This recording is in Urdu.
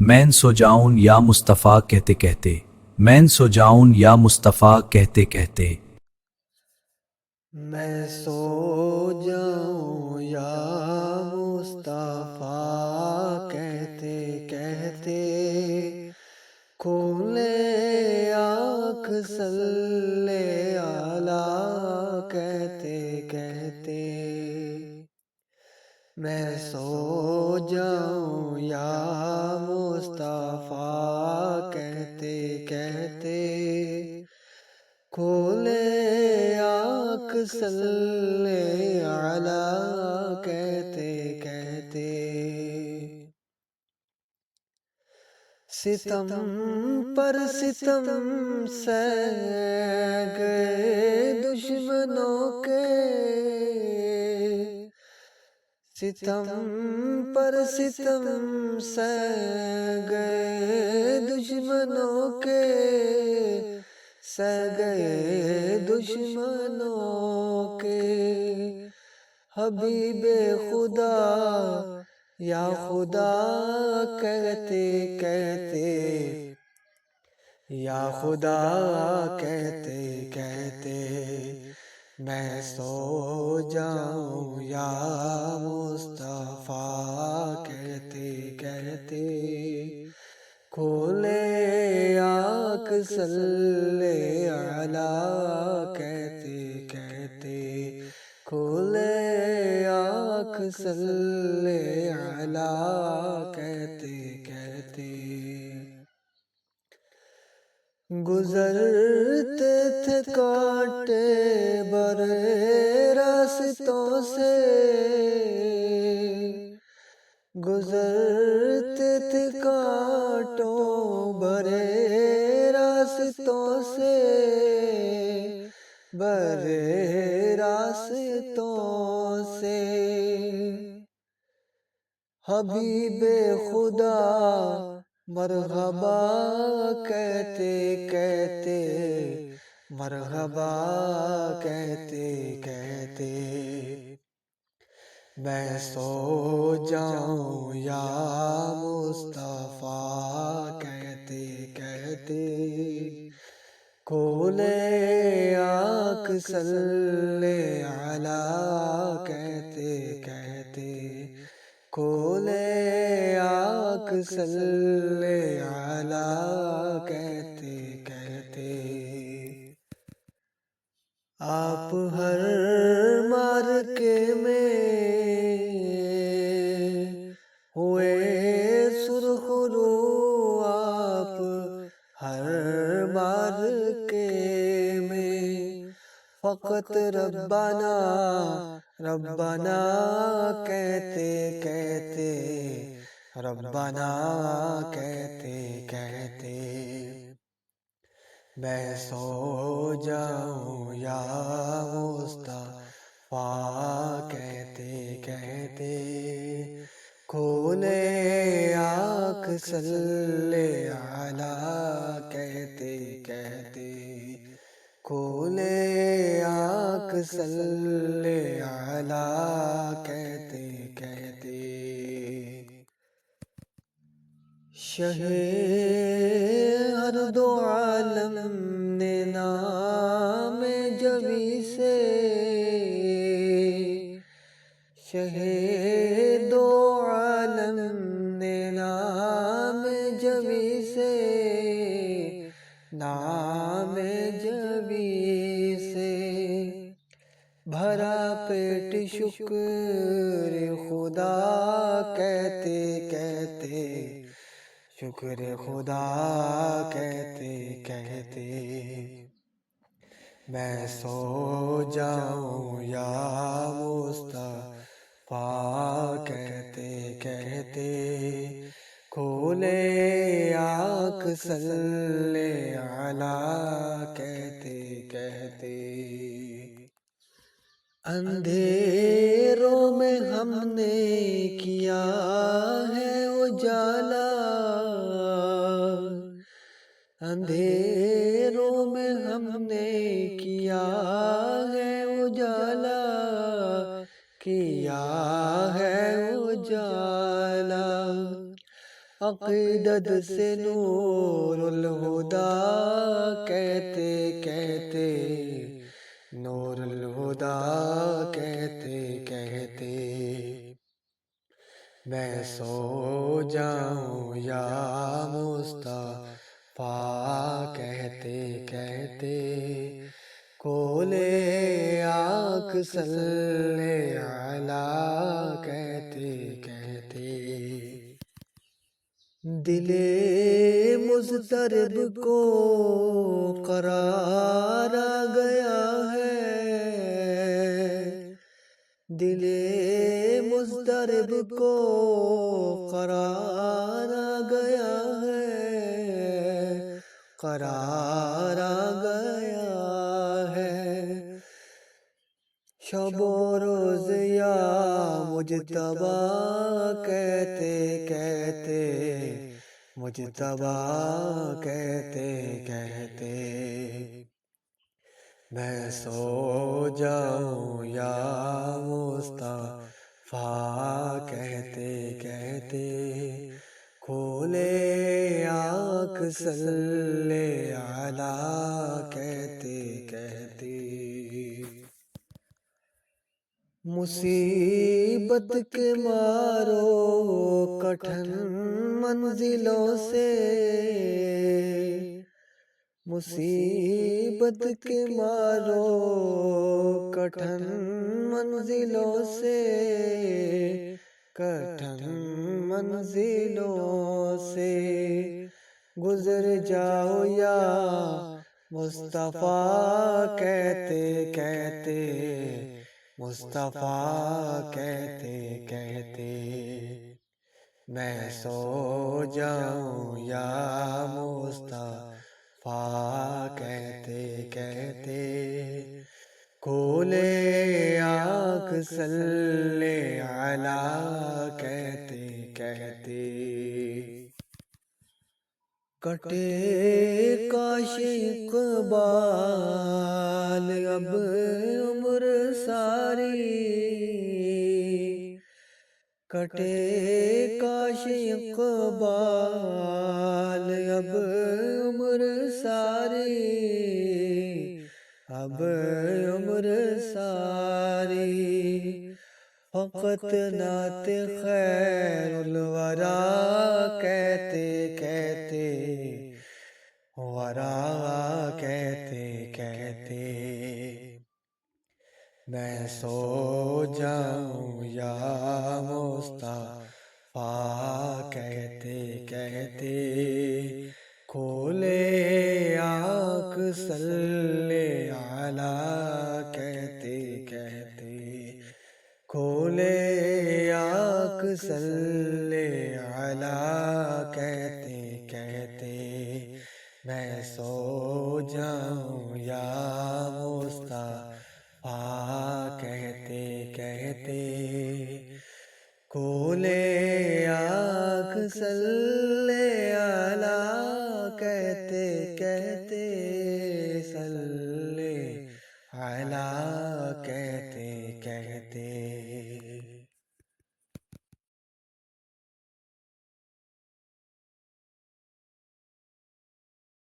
میں سو جاؤں یا مصطفیٰ کہتے کہتے، میں سو جاؤں یا مصطفیٰ کہتے کہتے، میں سو جاؤں یا مصطفیٰ کہتے کہتے، کھولے آنکھ صلی اللہ کہتے کہتے، میں سو جاؤں یا مصطفیٰ کہتے کہتے، کھولے آنکھ صلی اللہ کہتے کہتے، ستم پر ستم سہ گئے دشمنوں کے، ستم پر ستم سہ گئے دشمنوں کے، سہ گئے دشمنوں کے، حبیب خدا یا خدا کہتے کہتے، یا خدا کہتے کہتے، میں سو جاؤں یا مصطفیٰ کہتے کہتے، کھولے آنکھ صلی اللہ کہتے کہتے، کھولے آنکھ صلی اللہ کہتے کہتے، گزرتے تھے کانٹے بھرے راستوں سے، گزرتے تھے کانٹوں بھرے راستوں سے، بھرے راستوں سے، حبیب خدا مرحبا کہتے کہتے، مرحبا کہتے کہتے، میں سو جاؤں یا مصطفیٰ کہتے کہتے، کھولے آنکھ صلی اللہ کہتے کہتے، کھولے آنکھ صلی اللہ کہتے کہتے، آپ ہر مارکے میں ہوئے سرخ رو، آپ ہر مارکے میں فقط ربنا ربنا کہتے کہتے، ربنا کہتے کہتے، میں سو جاؤں یا مصطفیٰ کہتے کہتے، کھولے آنکھ صلی اللہ کہتے کہتے، کھولے آنکھ صلی اللہ کہتے کہتے، شہ ہر دو عالم نے نام جبی سے، شہ دو عالم نے نام جبی سے، نام جبی سے، بھرا پیٹ شکر خدا کہتے کہتے، شکر خدا کہتے کہتے، میں سو جاؤں یا مصطفیٰ کہتے کہتے، کھولے آنکھ صلی اللہ کہتے کہتے، اندھیروں میں ہم نے کیا ہے اجالا، اندھیروں میں ہم نے کیا ہے اجالا، کیا ہے اجالا، عقیدت سے نور الہدا کہتے کہتے، نور الہدا کہتے کہتے میں سو جاؤں یا مصطفیٰ کہتے کہتے، کھولے آنکھ صلی علیہ کہتے کہتے، دل مضطرب کو قرار آ گیا ہے، دل مضطرب کو قرار آ گیا ہے، قرار آ گیا ہے، شب و روز یا مجتبی کہتے کہتے، مجتبی کہتے کہتے میں سو جاؤں یا مصطفیٰ کہتے کہتے، کھولے آنکھ صلی علیہ کہتے کہتے، مصیبت کے مارو کٹھن منزلوں سے، مصیبت کے مارو کٹھن منزلوں سے، کٹھن منزلوں سے گزر جاؤ یا مصطفیٰ کہتے کہتے، مصطفیٰ کہتے کہتے میں سو جاؤں یا مصطفیٰ کہتے کہتے، کھولے آنکھ صلی علیہ کہتے کہتے، کٹے کاش اقبال اب عمر ساری، کٹے کاش اقبال اب عمر ساری، اب عمر ساری، فقط نعت خیر الورا کہتے کہتے، ورا کہتے کہتے میں سو جاؤں یا مصطفیٰ کہتے کہتے، کھولے آنکھ صلی علیہ کہتے کہتے، کھولے آنکھ صلی علیہ کہتے کہتے میں سو جاؤں یا مصطفیٰ کہتے کہتے، کھولے آنکھ صلی علیہ کہتے کہتے، صلی علیہ